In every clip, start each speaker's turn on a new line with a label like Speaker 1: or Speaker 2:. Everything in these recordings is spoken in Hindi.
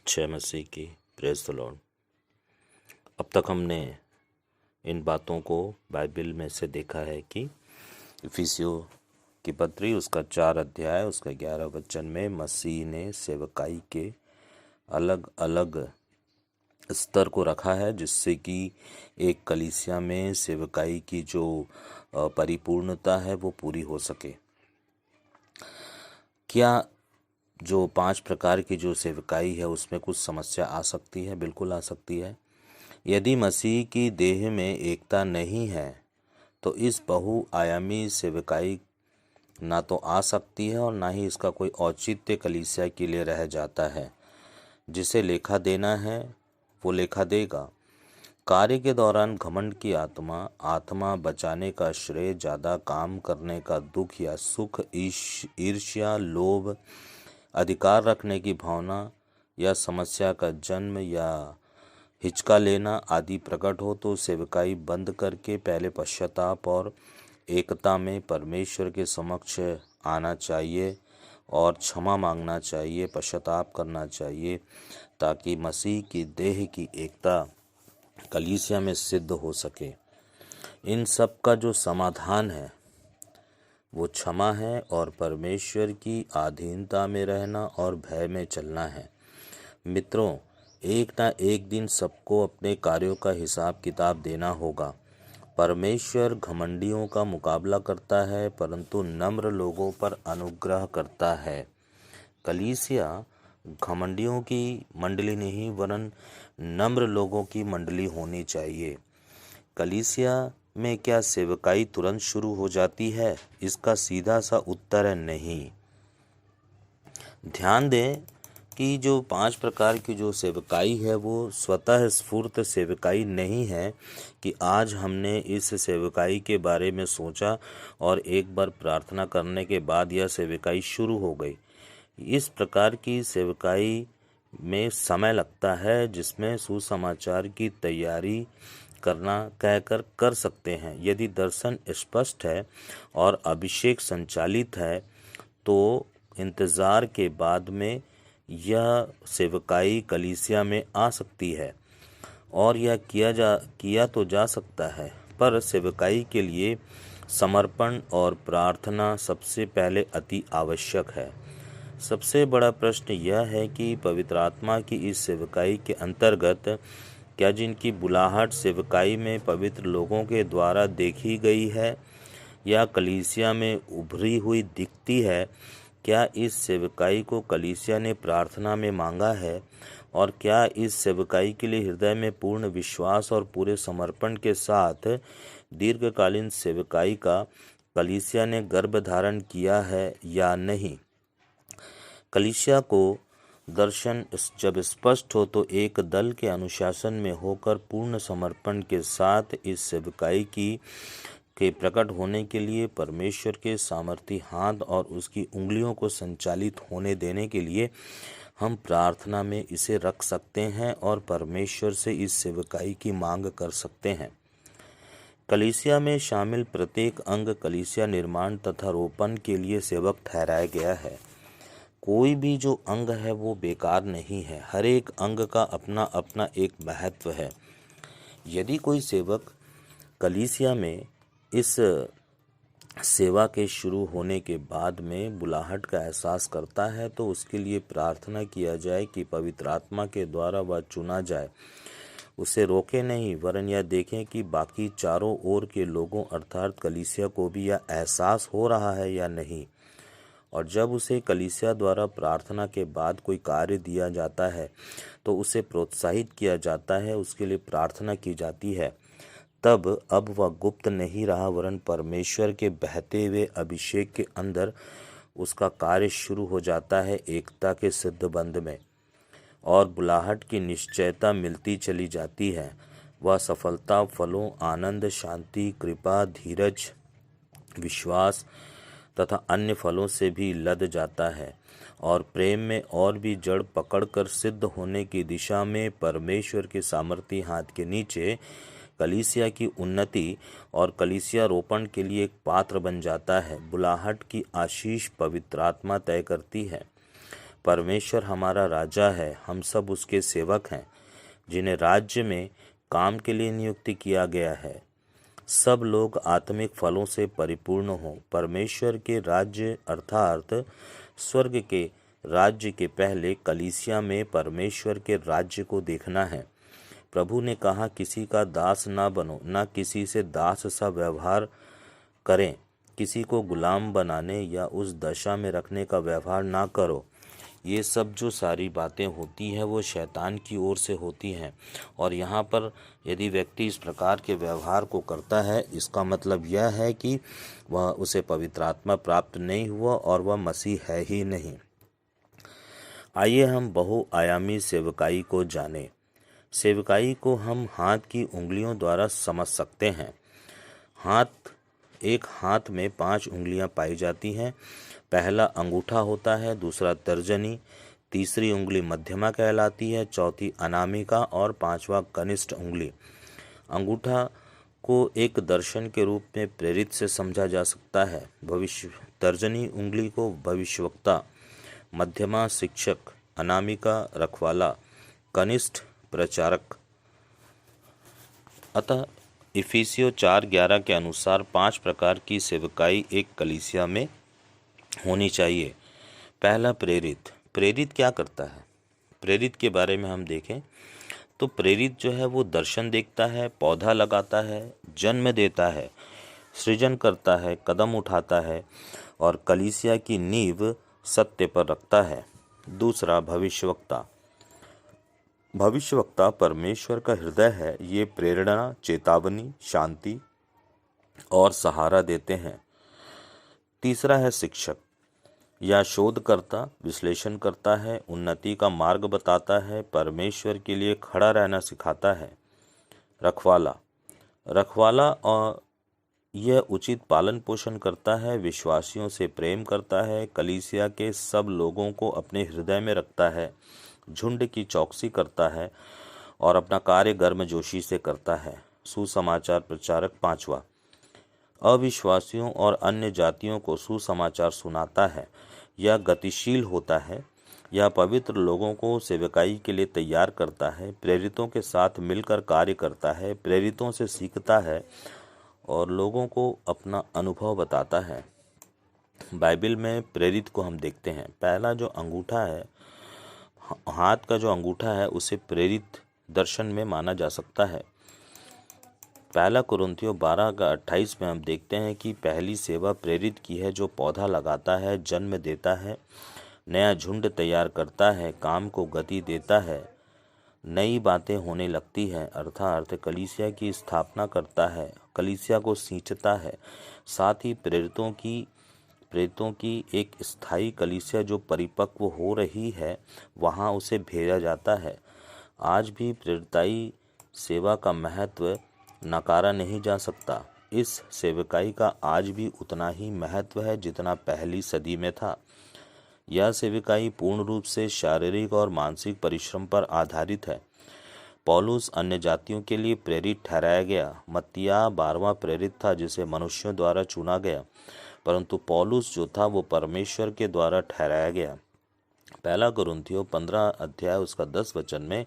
Speaker 1: जय मसीह की। Praise the Lord. अब तक हमने इन बातों को बाइबल में से देखा है कि इफिसियों की पत्री उसका 4 अध्याय उसका 11 वचन में मसीह ने सेवकाई के अलग अलग स्तर को रखा है, जिससे कि एक कलीसिया में सेवकाई की जो परिपूर्णता है वो पूरी हो सके। क्या जो 5 प्रकार की जो सेवकाई है उसमें कुछ समस्या आ सकती है? बिल्कुल आ सकती है। यदि मसीह की देह में एकता नहीं है तो इस बहुआयामी सेवकाई ना तो आ सकती है और ना ही इसका कोई औचित्य कलीसिया के लिए रह जाता है। जिसे लेखा देना है वो लेखा देगा। कार्य के दौरान घमंड की आत्मा बचाने का श्रेय, ज़्यादा काम करने का दुख या सुख, ईर्ष्या, लोभ, अधिकार रखने की भावना या समस्या का जन्म या हिचका लेना आदि प्रकट हो तो सेवकाई बंद करके पहले पश्चाताप और एकता में परमेश्वर के समक्ष आना चाहिए और क्षमा मांगना चाहिए, पश्चाताप करना चाहिए, ताकि मसीह की देह की एकता कलीसिया में सिद्ध हो सके। इन सब का जो समाधान है वो क्षमा है और परमेश्वर की अधीनता में रहना और भय में चलना है। मित्रों, एक ना एक दिन सबको अपने कार्यों का हिसाब किताब देना होगा। परमेश्वर घमंडियों का मुकाबला करता है परंतु नम्र लोगों पर अनुग्रह करता है। कलीसिया घमंडियों की मंडली नहीं वरन नम्र लोगों की मंडली होनी चाहिए। कलीसिया में क्या सेवकाई तुरंत शुरू हो जाती है? इसका सीधा सा उत्तर है नहीं। ध्यान दें कि जो 5 प्रकार की जो सेवकाई है वो स्वतः स्फूर्त सेवकाई नहीं है कि आज हमने इस सेवकाई के बारे में सोचा और एक बार प्रार्थना करने के बाद यह सेवकाई शुरू हो गई। इस प्रकार की सेवकाई में समय लगता है, जिसमें सुसमाचार की तैयारी करना कहकर कर सकते हैं। यदि दर्शन स्पष्ट है और अभिषेक संचालित है तो इंतज़ार के बाद में यह सेवकाई कलीसिया में आ सकती है और यह किया तो जा सकता है, पर सेवकाई के लिए समर्पण और प्रार्थना सबसे पहले अति आवश्यक है। सबसे बड़ा प्रश्न यह है कि पवित्र आत्मा की इस सेवकाई के अंतर्गत क्या जिनकी बुलाहट सेवकाई में पवित्र लोगों के द्वारा देखी गई है या कलीसिया में उभरी हुई दिखती है, क्या इस सेवकाई को कलीसिया ने प्रार्थना में मांगा है और क्या इस सेवकाई के लिए हृदय में पूर्ण विश्वास और पूरे समर्पण के साथ दीर्घकालीन सेवकाई का कलीसिया ने गर्भ धारण किया है या नहीं। कलीसिया को दर्शन जब स्पष्ट हो तो एक दल के अनुशासन में होकर पूर्ण समर्पण के साथ इस सेवकाई के प्रकट होने के लिए परमेश्वर के सामर्थी हाथ और उसकी उंगलियों को संचालित होने देने के लिए हम प्रार्थना में इसे रख सकते हैं और परमेश्वर से इस सेवकाई की मांग कर सकते हैं। कलीसिया में शामिल प्रत्येक अंग कलीसिया निर्माण तथा रोपण के लिए सेवक ठहराया गया है। कोई भी जो अंग है वो बेकार नहीं है। हर एक अंग का अपना अपना एक महत्व है। यदि कोई सेवक कलीसिया में इस सेवा के शुरू होने के बाद में बुलाहट का एहसास करता है तो उसके लिए प्रार्थना किया जाए कि पवित्र आत्मा के द्वारा वह चुना जाए। उसे रोके नहीं, वरन यह देखें कि बाकी चारों ओर के लोगों अर्थात कलीसिया को भी यह एहसास हो रहा है या नहीं। और जब उसे कलीसिया द्वारा प्रार्थना के बाद कोई कार्य दिया जाता है तो उसे प्रोत्साहित किया जाता है, उसके लिए प्रार्थना की जाती है। तब अब वह गुप्त नहीं रहा वरन परमेश्वर के बहते हुए अभिषेक के अंदर उसका कार्य शुरू हो जाता है एकता के सिद्ध बंध में, और बुलाहट की निश्चयता मिलती चली जाती है। वह सफलता, फलों, आनंद, शांति, कृपा, धीरज, विश्वास तथा अन्य फलों से भी लद जाता है और प्रेम में और भी जड़ पकड़कर सिद्ध होने की दिशा में परमेश्वर के सामर्थी हाथ के नीचे कलीसिया की उन्नति और कलीसिया रोपण के लिए एक पात्र बन जाता है। बुलाहट की आशीष पवित्र आत्मा तय करती है। परमेश्वर हमारा राजा है, हम सब उसके सेवक हैं जिन्हें राज्य में काम के लिए नियुक्त किया गया है। सब लोग आत्मिक फलों से परिपूर्ण हों। परमेश्वर के राज्य अर्थात स्वर्ग के राज्य के पहले कलीसिया में परमेश्वर के राज्य को देखना है। प्रभु ने कहा, किसी का दास ना बनो, ना किसी से दास सा व्यवहार करें, किसी को गुलाम बनाने या उस दशा में रखने का व्यवहार ना करो। ये सब जो सारी बातें होती हैं वो शैतान की ओर से होती हैं। और यहाँ पर यदि व्यक्ति इस प्रकार के व्यवहार को करता है, इसका मतलब यह है कि वह उसे पवित्र आत्मा प्राप्त नहीं हुआ और वह मसीह है ही नहीं। आइए हम बहुआयामी सेवकाई को जानें। सेवकाई को हम हाथ की उंगलियों द्वारा समझ सकते हैं। एक हाथ में 5 उंगलियां पाई जाती हैं। पहला अंगूठा होता है, दूसरा तर्जनी, तीसरी उंगली मध्यमा कहलाती है, चौथी अनामिका और 5वां कनिष्ठ उंगली। अंगूठा को एक दर्शन के रूप में प्रेरित से समझा जा सकता है। तर्जनी उंगली को भविष्यवक्ता, मध्यमा शिक्षक, अनामिका रखवाला, कनिष्ठ प्रचारक। अतः इफिसियों 4:11 के अनुसार 5 प्रकार की सेवकाई एक कलीसिया में होनी चाहिए। पहला प्रेरित। प्रेरित क्या करता है? प्रेरित के बारे में हम देखें तो प्रेरित जो है वो दर्शन देखता है, पौधा लगाता है, जन्म देता है, सृजन करता है, कदम उठाता है और कलीसिया की नींव सत्य पर रखता है। दूसरा भविष्यवक्ता। भविष्यवक्ता परमेश्वर का हृदय है। ये प्रेरणा, चेतावनी, शांति और सहारा देते हैं। तीसरा है शिक्षक या शोधकर्ता, विश्लेषण करता है, उन्नति का मार्ग बताता है, परमेश्वर के लिए खड़ा रहना सिखाता है। रखवाला। रखवाला और यह उचित पालन पोषण करता है, विश्वासियों से प्रेम करता है, कलीसिया के सब लोगों को अपने हृदय में रखता है, झुंड की चौकसी करता है और अपना कार्य गर्मजोशी से करता है। सुसमाचार प्रचारक 5वां। अविश्वासियों और अन्य जातियों को सुसमाचार सुनाता है। यह गतिशील होता है। यह पवित्र लोगों को सेवकाई के लिए तैयार करता है, प्रेरितों के साथ मिलकर कार्य करता है, प्रेरितों से सीखता है और लोगों को अपना अनुभव बताता है। बाइबल में प्रेरित को हम देखते हैं। पहला जो अंगूठा है, हाथ का जो अंगूठा है, उसे प्रेरित दर्शन में माना जा सकता है। पहला कुरिन्थियों 12:28 में हम देखते हैं कि पहली सेवा प्रेरित की है, जो पौधा लगाता है, जन्म देता है, नया झुंड तैयार करता है, काम को गति देता है, नई बातें होने लगती हैं, अर्थात कलीसिया की स्थापना करता है, कलीसिया को सींचता है। साथ ही प्रेरितों की एक स्थायी कलीसिया जो परिपक्व हो रही है, वहाँ उसे भेजा जाता है। आज भी प्रेरिताई सेवा का महत्व नकारा नहीं जा सकता। इस सेवकाई का आज भी उतना ही महत्व है जितना पहली सदी में था। यह सेवकाई पूर्ण रूप से शारीरिक और मानसिक परिश्रम पर आधारित है। पौलुस अन्य जातियों के लिए प्रेरित ठहराया गया। मत्तिया 12वां प्रेरित था जिसे मनुष्यों द्वारा चुना गया, परंतु पौलुस जो था वो परमेश्वर के द्वारा ठहराया गया। पहला कुरिन्थियों 15 उसका 10 वचन में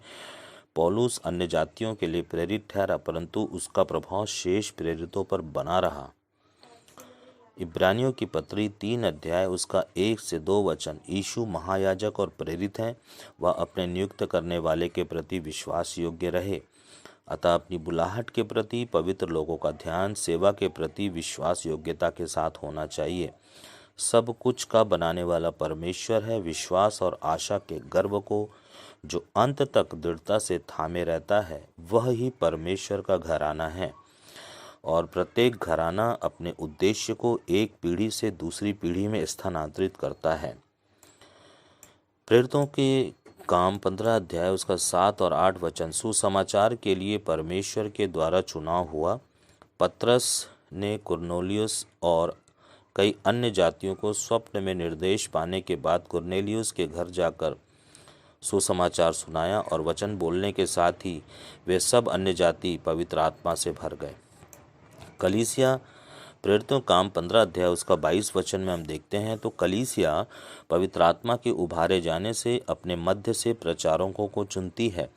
Speaker 1: पौलुस अन्य जातियों के लिए प्रेरित ठहरा, परंतु उसका प्रभाव शेष प्रेरितों पर बना रहा। इब्रानियों की पत्री 3 उसका 1 से 2 वचन। यीशु महायाजक और प्रेरित हैं। वह अपने नियुक्त करने वाले के प्रति विश्वास योग्य रहे। अतः अपनी बुलाहट के प्रति पवित्र लोगों का ध्यान सेवा के प्रति विश्वास योग्यता के साथ होना चाहिए। सब कुछ का बनाने वाला परमेश्वर है। विश्वास और आशा के गर्व को जो अंत तक दृढ़ता से थामे रहता है, वह ही परमेश्वर का घराना है। और प्रत्येक घराना अपने उद्देश्य को एक पीढ़ी से दूसरी पीढ़ी में स्थानांतरित करता है। प्रेरितों के काम 15 उसका 7 और 8 वचन। सुसमाचार के लिए परमेश्वर के द्वारा चुनाव हुआ। पतरस ने कुरनेलियुस और कई अन्य जातियों को स्वप्न में निर्देश पाने के बाद कुरनेलियुस के घर जाकर सुसमाचार सुनाया और वचन बोलने के साथ ही वे सब अन्य जाति पवित्र आत्मा से भर गए। कलीसिया प्रेरितों काम 15 अध्याय उसका 22 वचन में हम देखते हैं, तो कलीसिया पवित्र आत्मा के उभारे जाने से अपने मध्य से प्रचारकों को चुनती है।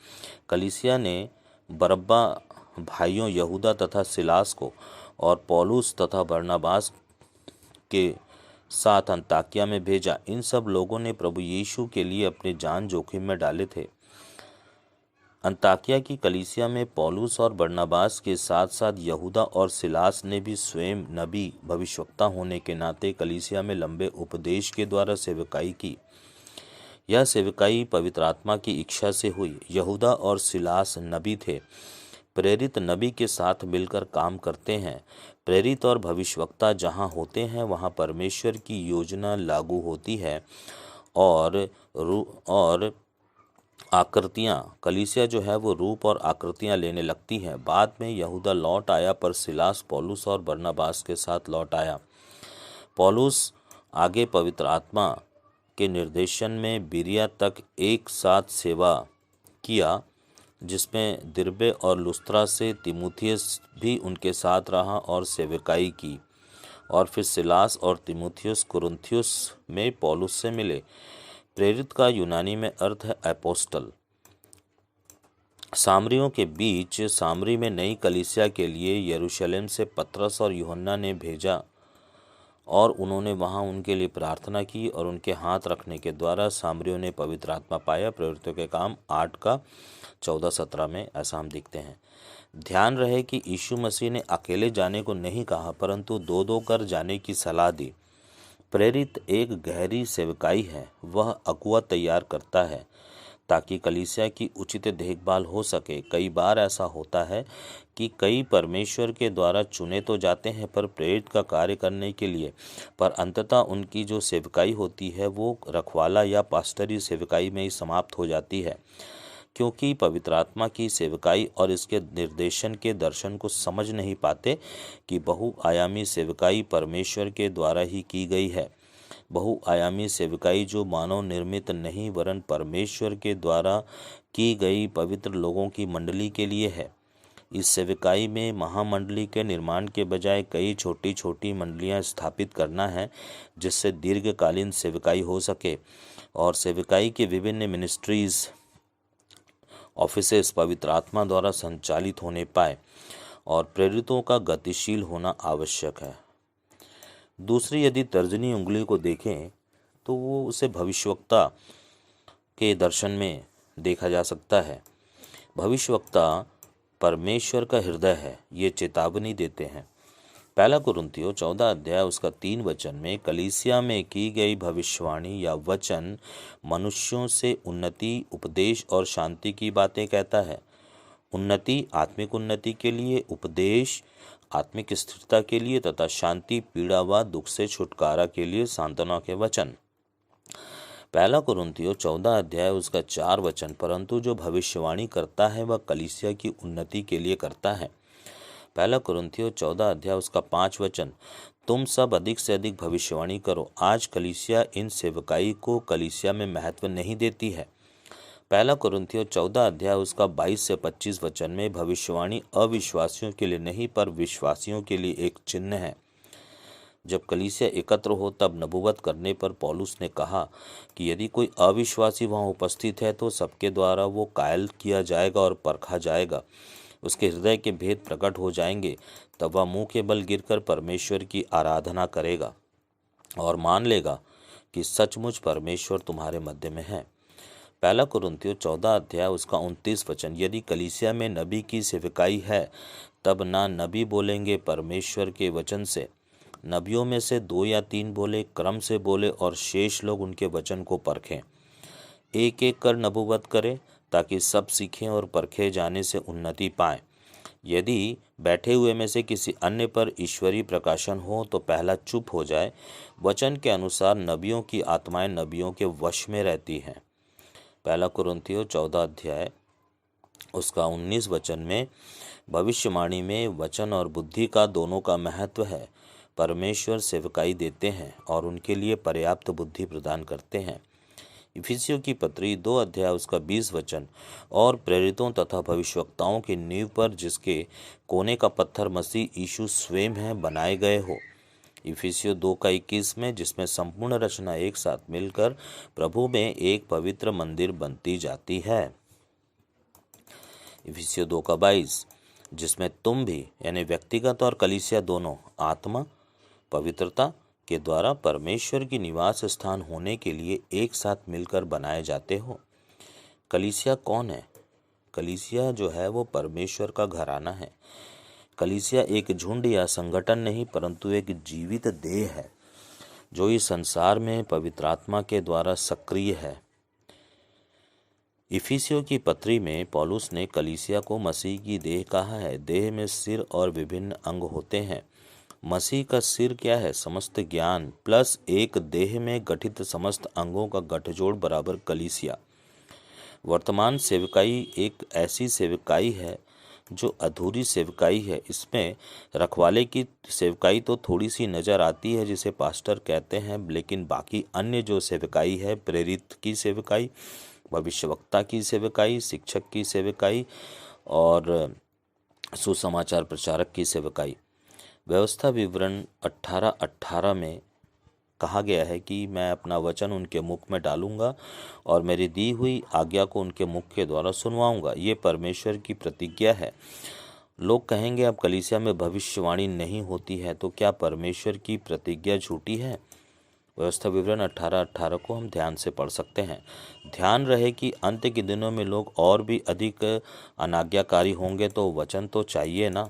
Speaker 1: कलीसिया ने बरब्बा भाइयों यहूदा तथा सिलास को और पौलुस तथा बरनबास के साथ अंताकिया में भेजा। इन सब लोगों ने प्रभु यीशु के लिए अपनी जान जोखिम में डाले थे। अंताकिया की कलीसिया में पौलुस और बरनबास के साथ साथ यहूदा और सिलास ने भी स्वयं नबी भविष्यवक्ता होने के नाते कलीसिया में लंबे उपदेश के द्वारा सेवकाई की। यह सेवकाई पवित्र आत्मा की इच्छा से हुई। यहूदा और सिलास नबी थे। प्रेरित नबी के साथ मिलकर काम करते हैं। प्रेरित और भविष्यवक्ता जहाँ होते हैं वहाँ परमेश्वर की योजना लागू होती है और आकृतियाँ, कलीसिया जो है वो रूप और आकृतियाँ लेने लगती हैं। बाद में यहूदा लौट आया, पर सिलास पौलुस और बरनबास के साथ लौट आया। पौलुस आगे पवित्र आत्मा के निर्देशन में बिरिया तक एक साथ सेवा किया, जिसमें दिरबे और लुस्त्रा से तीमुथियुस भी उनके साथ रहा और सेवकाई की। और फिर सिलास और तीमुथियुस कुरिन्थियुस में पौलुस से मिले। प्रेरित का यूनानी में अर्थ है एपोस्टल। सामरियों के बीच सामरी में नई कलीसिया के लिए यरूशलेम से पतरस और यूहन्ना ने भेजा और उन्होंने वहां उनके लिए प्रार्थना की और उनके हाथ रखने के द्वारा सामरियों ने पवित्र आत्मा पाया। प्रेरितों के काम 8 का 14-17 में ऐसा हम देखते हैं। ध्यान रहे कि यीशु मसीह ने अकेले जाने को नहीं कहा, परंतु 2-2 कर जाने की सलाह दी। प्रेरित एक गहरी सेवकाई है। वह अगुआ तैयार करता है ताकि कलीसिया की उचित देखभाल हो सके। कई बार ऐसा होता है कि कई परमेश्वर के द्वारा चुने तो जाते हैं पर प्रेरित का कार्य करने के लिए, पर अंततः उनकी जो सेवकाई होती है वो रखवाला या पास्टरी सेवकाई में ही समाप्त हो जाती है, क्योंकि पवित्र आत्मा की सेवकाई और इसके निर्देशन के दर्शन को समझ नहीं पाते कि बहुआयामी सेवकाई परमेश्वर के द्वारा ही की गई है। बहुआयामी सेवकाई जो मानव निर्मित नहीं वरन परमेश्वर के द्वारा की गई पवित्र लोगों की मंडली के लिए है। इस सेवकाई में महामंडली के निर्माण के बजाय कई छोटी छोटी मंडलियां स्थापित करना है, जिससे दीर्घकालीन सेवकाई हो सके और सेवकाई के विभिन्न मिनिस्ट्रीज ऑफिसेस पवित्र आत्मा द्वारा संचालित होने पाए और प्रेरितों का गतिशील होना आवश्यक है। दूसरी यदि तर्जनी उंगली को देखें तो वो उसे भविष्यवक्ता के दर्शन में देखा जा सकता है। भविष्यवक्ता परमेश्वर का हृदय है, ये चेतावनी देते हैं। पहला कुरिन्थियों 14 अध्याय उसका 3 वचन में कलीसिया में की गई भविष्यवाणी या वचन मनुष्यों से उन्नति, उपदेश और शांति की बातें कहता है। उन्नति आत्मिक उन्नति के लिए, उपदेश आत्मिक स्थिरता के लिए तथा शांति पीड़ा व दुख से छुटकारा के लिए सांत्वना के वचन। पहला कुरिन्थियों 14 अध्याय उसका 4 वचन, परंतु जो भविष्यवाणी करता है वह कलीसिया की उन्नति के लिए करता है। पहला कुरिन्थियों 14 अध्याय उसका 5 वचन, तुम सब अधिक से अधिक भविष्यवाणी करो। आज कलीसिया इन सेवकाई को कलीसिया में महत्व नहीं देती है। पहला कुरिन्थियों 14 अध्याय उसका 22 से 25 वचन में भविष्यवाणी अविश्वासियों के लिए नहीं पर विश्वासियों के लिए एक चिन्ह है। जब कलीसिया एकत्र हो तब नबूवत करने पर पौलुस ने कहा कि यदि कोई अविश्वासी वहाँ उपस्थित है तो सबके द्वारा वो कायल किया जाएगा और परखा जाएगा। उसके हृदय के भेद प्रकट हो जाएंगे, तब वह मुंह के बल गिरकर परमेश्वर की आराधना करेगा और मान लेगा कि सचमुच परमेश्वर तुम्हारे मध्य में है। पहला कुरिन्थियों 14 अध्याय उसका 29 वचन, यदि कलीसिया में नबी की सेवकाई है तब ना नबी बोलेंगे परमेश्वर के वचन से, नबियों में से 2 या 3 बोले, क्रम से बोले और शेष लोग उनके वचन को परखें। एक एक कर नबूवत करें ताकि सब सीखें और परखे जाने से उन्नति पाएं। यदि बैठे हुए में से किसी अन्य पर ईश्वरीय प्रकाशन हो तो पहला चुप हो जाए। वचन के अनुसार नबियों की आत्माएं नबियों के वश में रहती हैं। पहला कुरिन्थियों 14 अध्याय उसका 19 वचन में भविष्यवाणी में वचन और बुद्धि का दोनों का महत्व है। परमेश्वर सेवकाई देते हैं और उनके लिए पर्याप्त बुद्धि प्रदान करते हैं। इफिसियों की पत्री 2 अध्याय उसका 20 वचन, और प्रेरितों तथा भविष्यवक्ताओं की नींव पर जिसके कोने का पत्थर मसीह यीशु स्वयं है बनाए गए हो। इफिसियों 2 का 21 में, जिसमें संपूर्ण रचना एक साथ मिलकर प्रभु में एक पवित्र मंदिर बनती जाती है। इफिसियों 2 का 22, जिसमें तुम भी यानी व्यक्तिगत और कलीसिया दोनों आत्मा पवित्रता के द्वारा परमेश्वर की निवास स्थान होने के लिए एक साथ मिलकर बनाए जाते हो। कलीसिया कौन है? कलीसिया जो है वो परमेश्वर का घराना है। कलीसिया एक झुंड या संगठन नहीं, परंतु एक जीवित देह है जो इस संसार में पवित्र आत्मा के द्वारा सक्रिय है। इफिसियों की पत्री में पौलुस ने कलीसिया को मसीह की देह कहा है। देह में सिर और विभिन्न अंग होते हैं। मसीह का सिर क्या है? समस्त ज्ञान प्लस एक देह में गठित समस्त अंगों का गठजोड़ बराबर कलीसिया। वर्तमान सेवकाई एक ऐसी सेवकाई है जो अधूरी सेवकाई है। इसमें रखवाले की सेवकाई तो थोड़ी सी नज़र आती है जिसे पास्टर कहते हैं, लेकिन बाकी अन्य जो सेवकाई है, प्रेरित की सेवकाई, भविष्यवक्ता की सेवकाई, शिक्षक की सेवकाई और सुसमाचार प्रचारक की सेवकाई। व्यवस्था विवरण 18:18 में कहा गया है कि मैं अपना वचन उनके मुख में डालूंगा और मेरी दी हुई आज्ञा को उनके मुख के द्वारा सुनवाऊंगा। ये परमेश्वर की प्रतिज्ञा है। लोग कहेंगे अब कलीसिया में भविष्यवाणी नहीं होती है, तो क्या परमेश्वर की प्रतिज्ञा झूठी है? व्यवस्था विवरण 18:18 को हम ध्यान से पढ़ सकते हैं। ध्यान रहे कि अंत के दिनों में लोग और भी अधिक अनाज्ञाकारी होंगे, तो वचन तो चाहिए ना।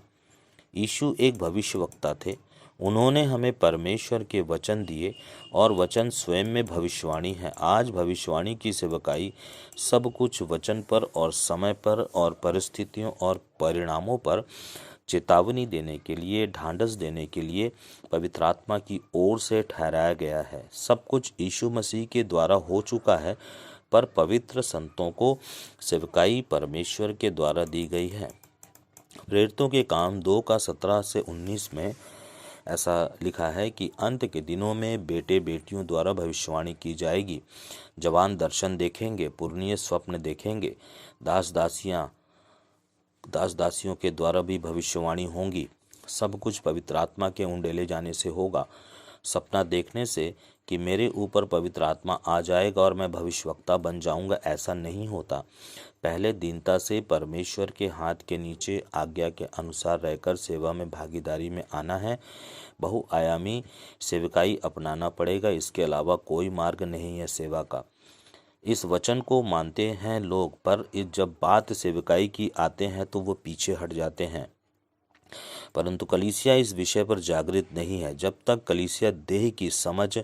Speaker 1: यीशु एक भविष्यवक्ता थे। उन्होंने हमें परमेश्वर के वचन दिए और वचन स्वयं में भविष्यवाणी है। आज भविष्यवाणी की सेवकाई सब कुछ वचन पर और समय पर और परिस्थितियों और परिणामों पर चेतावनी देने के लिए, ढांढस देने के लिए पवित्र आत्मा की ओर से ठहराया गया है। सब कुछ यीशु मसीह के द्वारा हो चुका है, पर पवित्र संतों को सेवकाई परमेश्वर के द्वारा दी गई है। प्रेरितों के काम 2 का 17 से 19 में ऐसा लिखा है कि अंत के दिनों में बेटे बेटियों द्वारा भविष्यवाणी की जाएगी। जवान दर्शन देखेंगे, पुरनिये स्वप्न देखेंगे, दास दासियों के द्वारा भी भविष्यवाणी होंगी। सब कुछ पवित्र आत्मा के उंडेले जाने से होगा। सपना देखने से कि मेरे ऊपर पवित्र आत्मा आ जाएगा और मैं भविष्यवक्ता बन जाऊंगा, ऐसा नहीं होता। पहले दीनता से परमेश्वर के हाथ के नीचे आज्ञा के अनुसार रहकर सेवा में भागीदारी में आना है। बहुआयामी सेवकाई अपनाना पड़ेगा। इसके अलावा कोई मार्ग नहीं है सेवा का। इस वचन को मानते हैं लोग, पर जब बात सेवकाई की आते हैं तो वो पीछे हट जाते हैं। परंतु कलीसिया इस विषय पर जागृत नहीं है। जब तक कलीसिया देह की समझ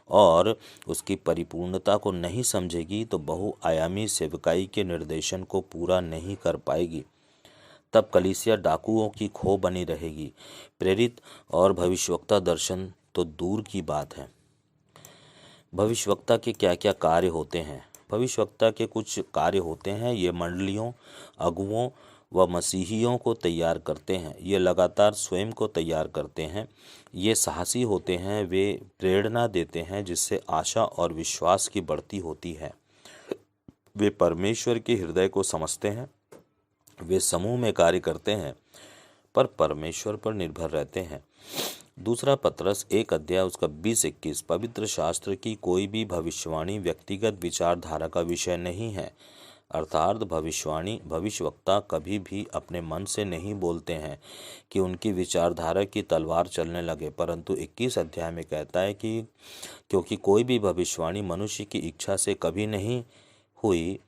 Speaker 1: और उसकी परिपूर्णता को नहीं समझेगी तो बहुआयामी सेवकाई के निर्देशन को पूरा नहीं कर पाएगी। तब कलीसिया डाकुओं की खो बनी रहेगी। प्रेरित और भविष्यवक्ता दर्शन तो दूर की बात है। भविष्यवक्ता के क्या क्या कार्य होते हैं? भविष्यवक्ता के कुछ कार्य होते हैं। ये मंडलियों, अगुओं व मसीहियों को तैयार करते हैं। ये लगातार स्वयं को तैयार करते हैं। ये साहसी होते हैं। वे प्रेरणा देते हैं जिससे आशा और विश्वास की बढ़ती होती है। वे परमेश्वर के हृदय को समझते हैं। वे समूह में कार्य करते हैं पर परमेश्वर पर निर्भर रहते हैं। दूसरा पत्रस 1 अध्याय उसका 20-21, पवित्र शास्त्र की कोई भी भविष्यवाणी व्यक्तिगत विचारधारा का विषय नहीं है। अर्थात भविष्यवक्ता कभी भी अपने मन से नहीं बोलते हैं कि उनकी विचारधारा की तलवार चलने लगे, परंतु 21 अध्याय में कहता है कि क्योंकि कोई भी भविष्यवाणी मनुष्य की इच्छा से कभी नहीं हुई,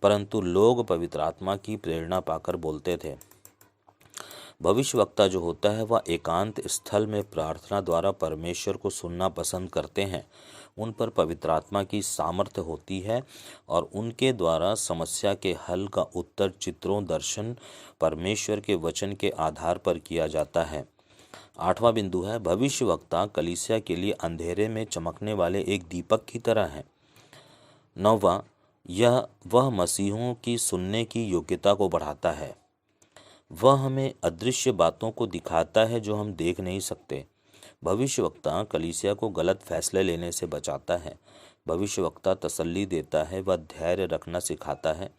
Speaker 1: परंतु लोग पवित्र आत्मा की प्रेरणा पाकर बोलते थे। भविष्यवक्ता जो होता है वह एकांत स्थल में प्रार्थना द्वारा परमेश्वर को सुनना पसंद करते हैं। उन पर पवित्र आत्मा की सामर्थ्य होती है और उनके द्वारा समस्या के हल का उत्तर चित्रों, दर्शन, परमेश्वर के वचन के आधार पर किया जाता है। 8वां बिंदु है, भविष्यवक्ता कलीसिया के लिए अंधेरे में चमकने वाले एक दीपक की तरह है। 9वां, वह मसीहों की सुनने की योग्यता को बढ़ाता है। वह हमें अदृश्य बातों को दिखाता है जो हम देख नहीं सकते। भविष्यवक्ता कलीसिया को गलत फैसले लेने से बचाता है। भविष्यवक्ता तसल्ली देता है, वह धैर्य रखना सिखाता है,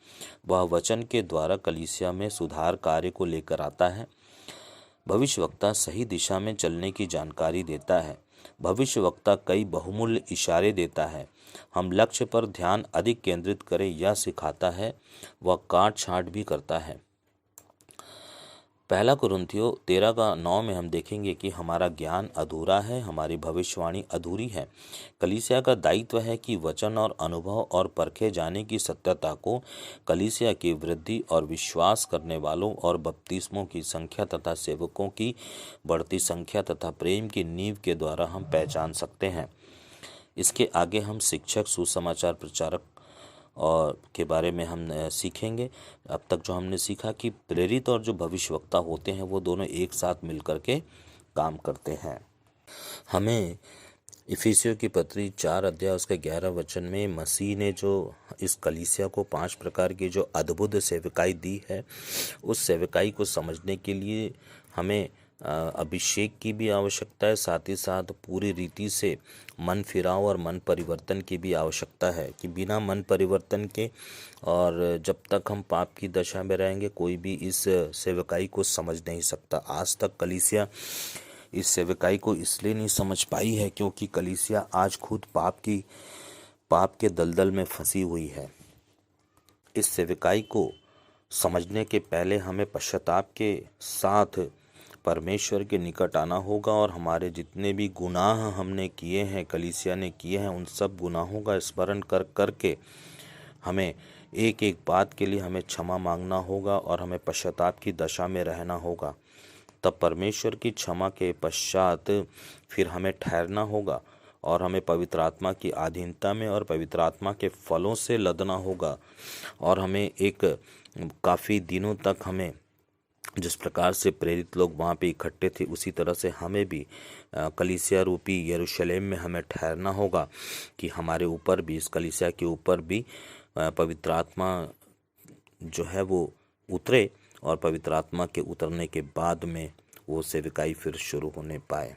Speaker 1: वह वचन के द्वारा कलीसिया में सुधार कार्य को लेकर आता है। भविष्यवक्ता सही दिशा में चलने की जानकारी देता है। भविष्यवक्ता कई बहुमूल्य इशारे देता है। हम लक्ष्य पर ध्यान अधिक केंद्रित करें यह सिखाता है। वह काट छांट भी करता है। पहला कुरिन्थियों 13:9 में हम देखेंगे कि हमारा ज्ञान अधूरा है, हमारी भविष्यवाणी अधूरी है। कलीसिया का दायित्व है कि वचन और अनुभव और परखे जाने की सत्यता को कलीसिया की वृद्धि और विश्वास करने वालों और बपतिस्मों की संख्या तथा सेवकों की बढ़ती संख्या तथा प्रेम की नींव के द्वारा हम पहचान सकते हैं। इसके आगे हम शिक्षक, सुसमाचार प्रचारक और के बारे में हम सीखेंगे। अब तक जो हमने सीखा कि प्रेरित और जो भविष्यवक्ता होते हैं वो दोनों एक साथ मिलकर के काम करते हैं। हमें इफिसियों की पत्री 4 अध्याय उसके 11 वचन में मसीह ने जो इस कलीसिया को 5 प्रकार की जो अद्भुत सेवकाई दी है, उस सेवकाई को समझने के लिए हमें अभिषेक की भी आवश्यकता है, साथ ही साथ पूरी रीति से मन फिराव और मन परिवर्तन की भी आवश्यकता है कि बिना मन परिवर्तन के और जब तक हम पाप की दशा में रहेंगे कोई भी इस सेवकाई को समझ नहीं सकता। आज तक कलीसिया इस सेवकाई को इसलिए नहीं समझ पाई है क्योंकि कलीसिया आज खुद पाप के दलदल में फंसी हुई है। इस सेवकाई को समझने के पहले हमें पश्चाताप के साथ परमेश्वर के निकट आना होगा और हमारे जितने भी गुनाह हमने किए हैं, कलीसिया ने किए हैं, उन सब गुनाहों का स्मरण करके हमें एक एक बात के लिए हमें क्षमा मांगना होगा और हमें पश्चाताप की दशा में रहना होगा। तब परमेश्वर की क्षमा के पश्चात फिर हमें ठहरना होगा और हमें पवित्र आत्मा की अधीनता में और पवित्र आत्मा के फलों से लदना होगा। और हमें एक काफ़ी दिनों तक हमें जिस प्रकार से प्रेरित लोग वहाँ पे इकट्ठे थे उसी तरह से हमें भी कलीसिया रूपी यरूशलेम में हमें ठहरना होगा कि हमारे ऊपर भी, इस कलीसिया के ऊपर भी पवित्र आत्मा जो है वो उतरे और पवित्र आत्मा के उतरने के बाद में वो सेवकाई फिर शुरू होने पाए।